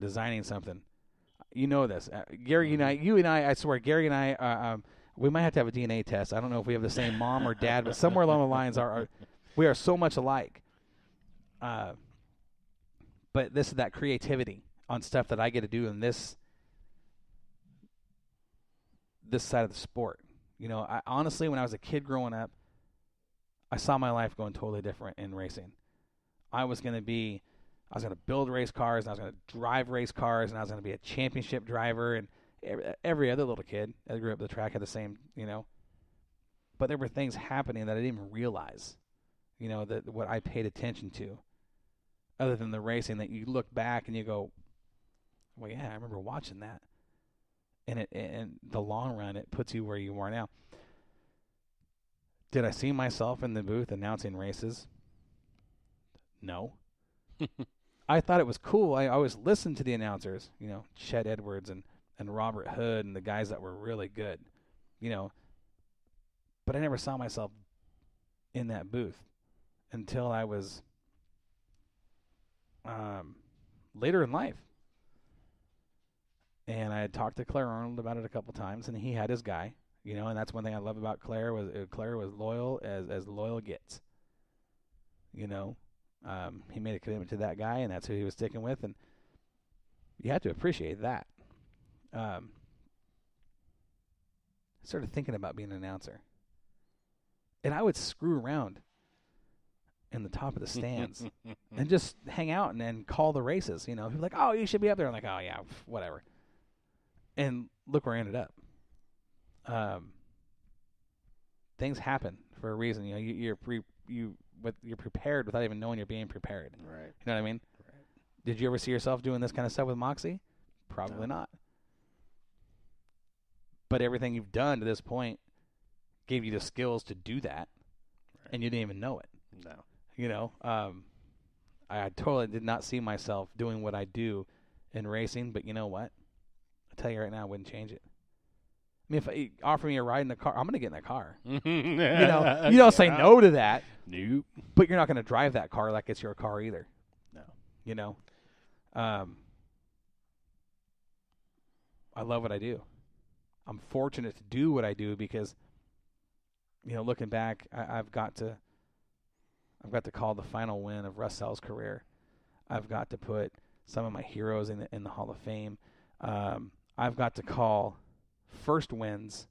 designing something. You know this. Gary and I swear, Gary and I, we might have to have a DNA test. I don't know if we have the same mom or dad, but somewhere along the lines, we are so much alike. But this is that creativity on stuff that I get to do in this side of the sport. You know, honestly, when I was a kid growing up, I saw my life going totally different in racing. I was going to build race cars, and I was going to drive race cars, and I was going to be a championship driver, and every other little kid that grew up at the track had the same, you know. But there were things happening that I didn't even realize, you know, that what I paid attention to, other than the racing, that you look back and you go, well, yeah, I remember watching that. And in the long run, it puts you where you are now. Did I see myself in the booth announcing races? No. I thought it was cool. I always listened to the announcers, you know, Chet Edwards and Robert Hood and the guys that were really good, you know. But I never saw myself in that booth until I was later in life. And I had talked to Claire Arnold about it a couple times, and he had his guy, you know. And that's one thing I love about Claire was loyal as loyal gets, you know. He made a commitment to that guy, and that's who he was sticking with, and you have to appreciate that. I started thinking about being an announcer, and I would screw around in the top of the stands and just hang out and then call the races. You know, people like, oh, you should be up there. I'm like, oh yeah, whatever. And look where I ended up. Things happen for a reason. You know, you're prepared without even knowing you're being prepared. Right. You know what I mean? Right. Did you ever see yourself doing this kind of stuff with Moxie? Probably not. But everything you've done to this point gave you the skills to do that, and you didn't even know it. No. You know, I totally did not see myself doing what I do in racing, but you know what? I'll tell you right now, I wouldn't change it. I mean, if you offer me a ride in the car, I'm going to get in that car. You know, you don't say no to that. Nope. But you're not going to drive that car like it's your car either. No. You know, I love what I do. I'm fortunate to do what I do because, you know, looking back, I've got to call the final win of Russell's career. I've got to put some of my heroes in the Hall of Fame. I've got to call first wins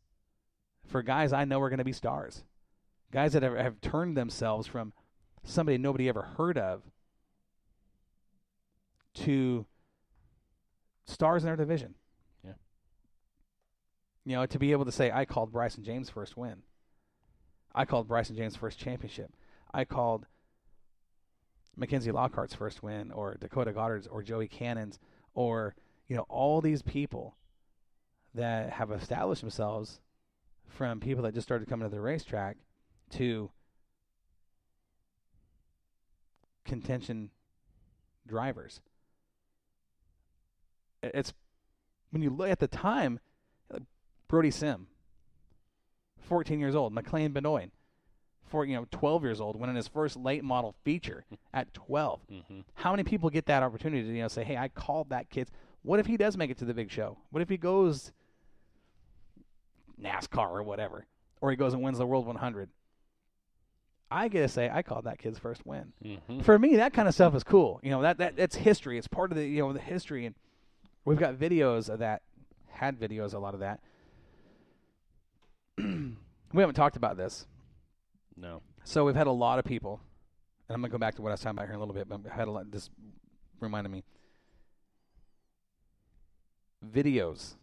for guys I know are going to be stars, guys that have turned themselves from somebody nobody ever heard of to stars in their division. Yeah. You know, to be able to say, I called Bryson James' first win. I called Bryson James' first championship. I called Mackenzie Lockhart's first win, or Dakota Goddard's, or Joey Cannon's, or, you know, all these people that have established themselves from people that just started coming to the racetrack to contention drivers. It's when you look at the time, Brody Sim, 14 years old, McLean Benoit, 12 years old, winning his first late model feature at 12. Mm-hmm. How many people get that opportunity to, you know, say, hey, I called that kid. What if he does make it to the big show? What if he goes NASCAR or whatever, or he goes and wins the World 100? I get to say I called that kid's first win. Mm-hmm. For me, that kind of stuff is cool. You know, that's history. It's part of the, you know, the history, and we've got videos of that. Had videos, a lot of that. We haven't talked about this. No. So we've had a lot of people, and I'm gonna go back to what I was talking about here in a little bit. But I had a lot. This reminded me. Videos.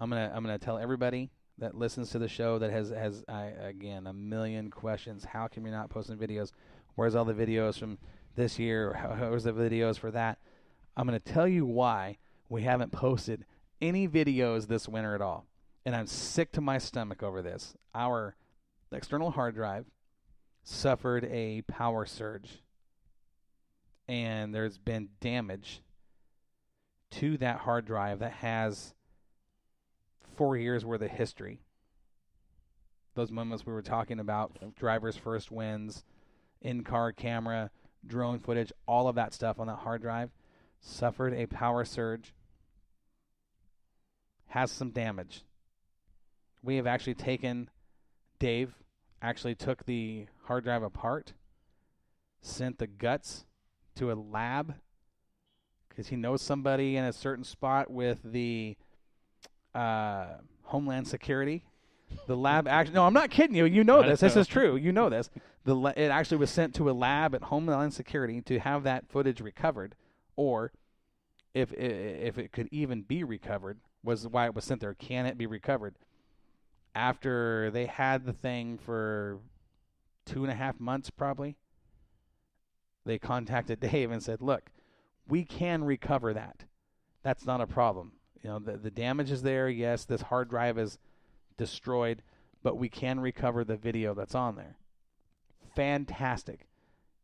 I'm gonna tell everybody that listens to the show that has again a million questions. How come you're not posting videos? Where's all the videos from this year? Where's the videos for that? I'm gonna tell you why we haven't posted any videos this winter at all, and I'm sick to my stomach over this. Our external hard drive suffered a power surge, and there's been damage to that hard drive that has 4 years worth of history. Those moments we were talking about, drivers' first wins, in-car camera, drone footage, all of that stuff on that hard drive. suffered a power surge, has some damage. We have actually Dave actually took the hard drive apart, sent the guts to a lab because he knows somebody in a certain spot with the Homeland Security. The lab actually, no, I'm not kidding you. You know this. This is true. You know this. It actually was sent to a lab at Homeland Security to have that footage recovered, or if it could even be recovered, was why it was sent there. Can it be recovered? After they had the thing for 2.5 months, probably, they contacted Dave and said, "Look, we can recover that. That's not a problem. You know, the damage is there. Yes, this hard drive is destroyed, but we can recover the video that's on there." Fantastic.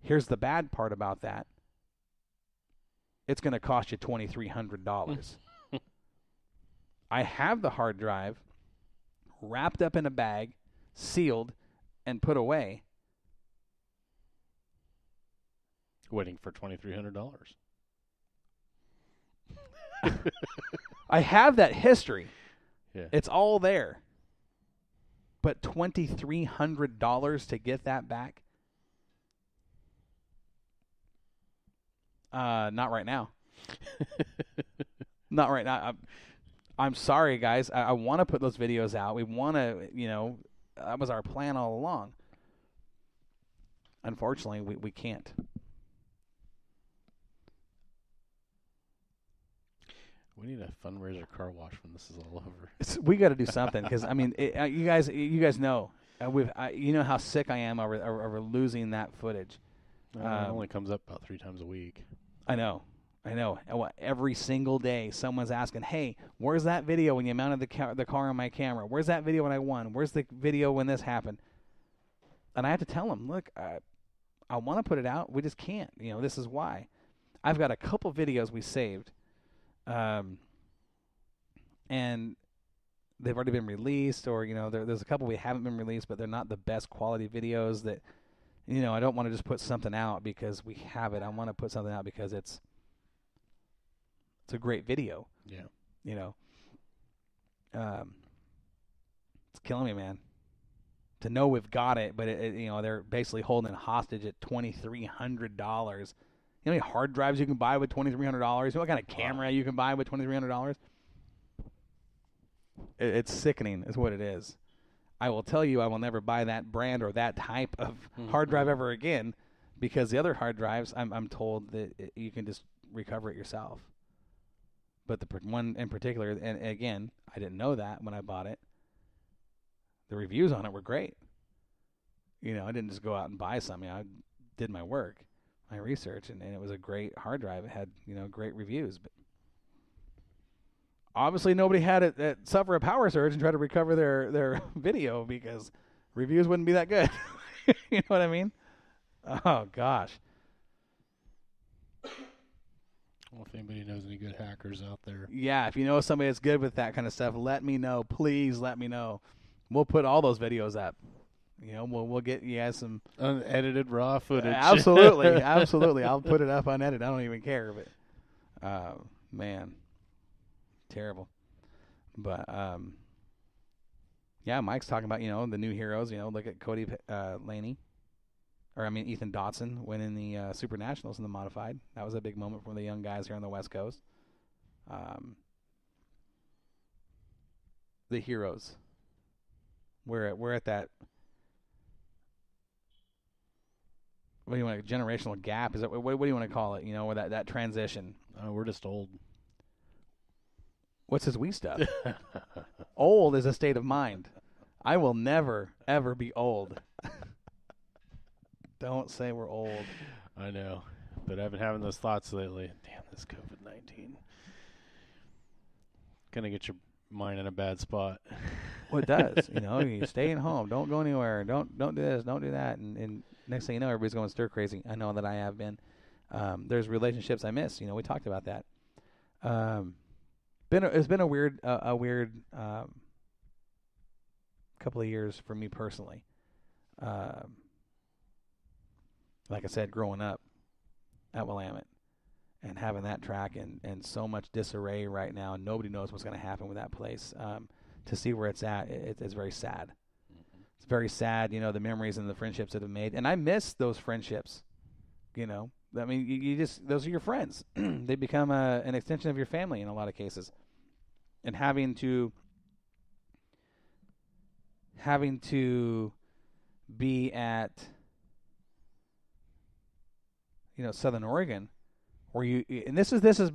Here's the bad part about that. It's going to cost you $2,300. I have the hard drive wrapped up in a bag, sealed, and put away. Waiting for $2,300. I have that history. Yeah. It's all there. But $2,300 to get that back? Not right now. Not right now. I'm sorry, guys. I want to put those videos out. We want to, that was our plan all along. Unfortunately, we can't. We need a fundraiser car wash when this is all over. We got to do something because I mean, you guys know, you know how sick I am over losing that footage. It only comes up about 3 times a week. I know. Every single day, someone's asking, "Hey, where's that video when you mounted the car on my camera? Where's that video when I won? Where's the video when this happened?" And I have to tell them, "Look, I want to put it out. We just can't. This is why." I've got a couple videos we saved. And they've already been released, or there's a couple we haven't been released, but they're not the best quality videos. That I don't want to just put something out because we have it. I want to put something out because it's a great video. Yeah. It's killing me, man. To know we've got it, but they're basically holding it hostage at $2,300. You know how many hard drives you can buy with $2,300? You know what kind of camera you can buy with $2,300? It's sickening is what it is. I will tell you, I will never buy that brand or that type of hard drive ever again, because the other hard drives, I'm told that you can just recover it yourself. But the one in particular, and again, I didn't know that when I bought it. The reviews on it were great. I didn't just go out and buy something. I did my work. My research, and it was a great hard drive. It had, great reviews, but obviously nobody had it suffer a power surge and try to recover their video because reviews wouldn't be that good. You know what I mean? Oh gosh. Well, if anybody knows any good hackers out there. Yeah, if you know somebody that's good with that kind of stuff, let me know. Please let me know. We'll put all those videos up. We'll get you guys some unedited raw footage. Absolutely. I'll put it up unedited. I don't even care. But, man, terrible. But, yeah, Mike's talking about, the new heroes. Look at Cody Laney. Ethan Dotson winning the Super Nationals in the modified. That was a big moment for the young guys here on the West Coast. The heroes. We're at that. What do you want? A generational gap? Is that what do you want to call it? Where that transition. We're just old. What's this we stuff? Old is a state of mind. I will never ever be old. Don't say we're old. I know, but I've been having those thoughts lately. Damn, this COVID-19 gonna get your mind in a bad spot. Well, it does. You stay at home. Don't go anywhere. Don't do this. Don't do that. And next thing you know, everybody's going stir crazy. I know that I have been. There's relationships I miss. We talked about that. It's been a weird couple of years for me personally. Like I said, growing up at Willamette, and having that track in so much disarray right now, and nobody knows what's going to happen with that place. To see where it's at, it's very sad. It's very sad, the memories and the friendships that have made. And I miss those friendships, I mean, you just, those are your friends. They become an extension of your family in a lot of cases. And having to be at, Southern Oregon, where and this is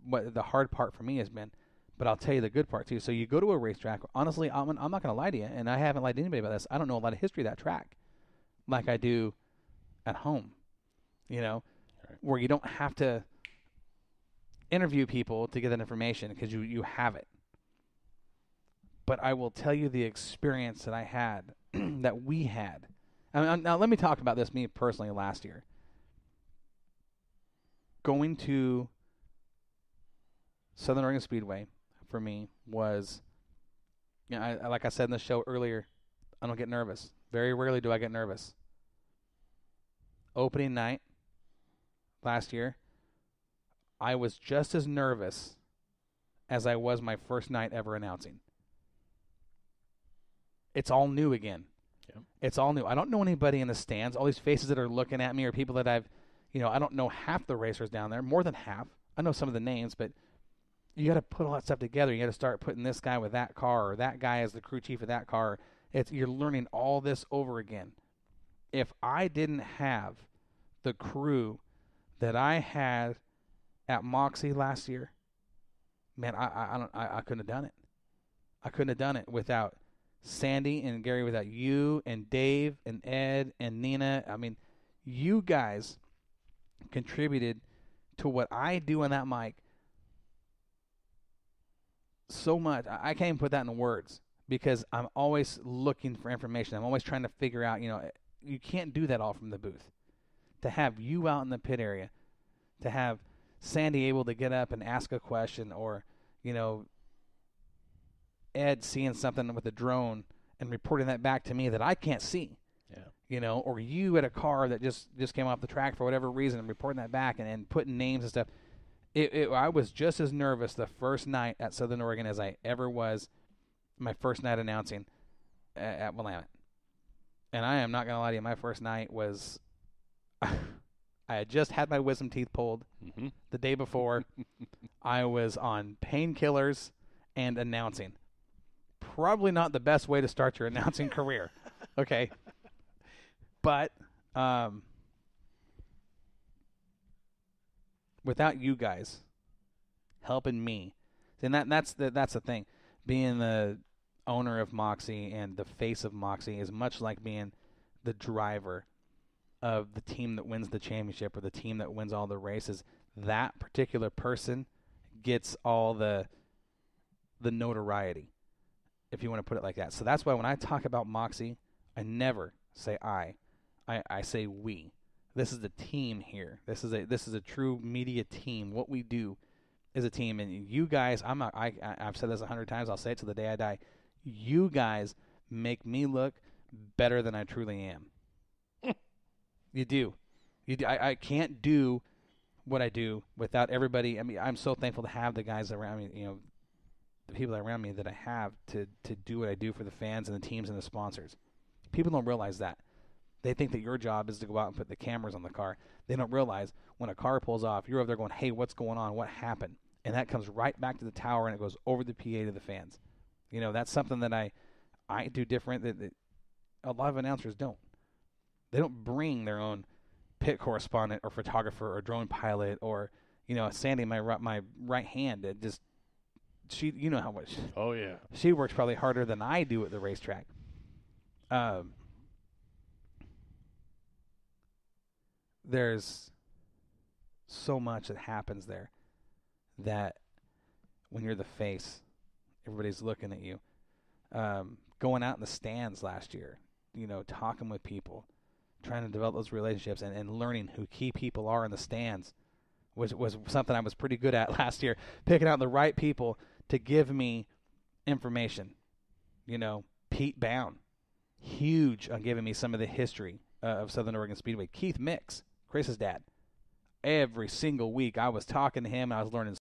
what the hard part for me has been. But I'll tell you the good part too. So you go to a racetrack. Honestly, I'm not going to lie to you, and I haven't lied to anybody about this. I don't know a lot of history of that track, like I do at home. Right. Where you don't have to interview people to get that information because you have it. But I will tell you the experience that I had, that we had. Now let me talk about this, me personally, last year. Going to Southern Oregon Speedway for me was, like I said in the show earlier, I don't get nervous. Very rarely do I get nervous. Opening night last year, I was just as nervous as I was my first night ever announcing. It's all new again. Yep. It's all new. I don't know anybody in the stands. All these faces that are looking at me are people that I've, I don't know half the racers down there, more than half. I know some of the names, but you got to put all that stuff together. You got to start putting this guy with that car, or that guy as the crew chief of that car. You're learning all this over again. If I didn't have the crew that I had at Moxie last year, man, I couldn't have done it. I couldn't have done it without Sandy and Gary, without you and Dave and Ed and Nina. I mean, you guys contributed to what I do on that mic so much. I can't even put that in words because I'm always looking for information. I'm always trying to figure out, you can't do that all from the booth. To have you out in the pit area, to have Sandy able to get up and ask a question, or, Ed seeing something with a drone and reporting that back to me that I can't see. Yeah. Or you at a car that just came off the track for whatever reason and reporting that back and putting names and stuff. I was just as nervous the first night at Southern Oregon as I ever was my first night announcing at Willamette. And I am not going to lie to you, my first night was I had just had my wisdom teeth pulled the day before. I was on painkillers and announcing. Probably not the best way to start your announcing career. Okay. But without you guys helping me, and that's the thing. Being the owner of Moxie and the face of Moxie is much like being the driver of the team that wins the championship or the team that wins all the races. That particular person gets all the notoriety, if you want to put it like that. So that's why when I talk about Moxie, I never say I say we. This is the team here. This is a true media team. What we do is a team, and you guys, I've said this 100 times. I'll say it till the day I die. You guys make me look better than I truly am. You do. I can't do what I do without everybody. I mean, I'm so thankful to have the guys around me, the people around me that I have to do what I do for the fans and the teams and the sponsors. People don't realize that. They think that your job is to go out and put the cameras on the car. They don't realize when a car pulls off, you're over there going, hey, what's going on? What happened? And that comes right back to the tower, and it goes over the PA to the fans. That's something that I do different that a lot of announcers don't. They don't bring their own pit correspondent or photographer or drone pilot or, Sandy, my right hand. It just, she, how much. Oh, yeah. She works probably harder than I do at the racetrack. There's so much that happens there that when you're the face, everybody's looking at you. Going out in the stands last year, talking with people, trying to develop those relationships and learning who key people are in the stands was something I was pretty good at last year, picking out the right people to give me information. Pete Bound, huge on giving me some of the history of Southern Oregon Speedway. Keith Mix, Chris's dad. every single week I was talking to him and I was learning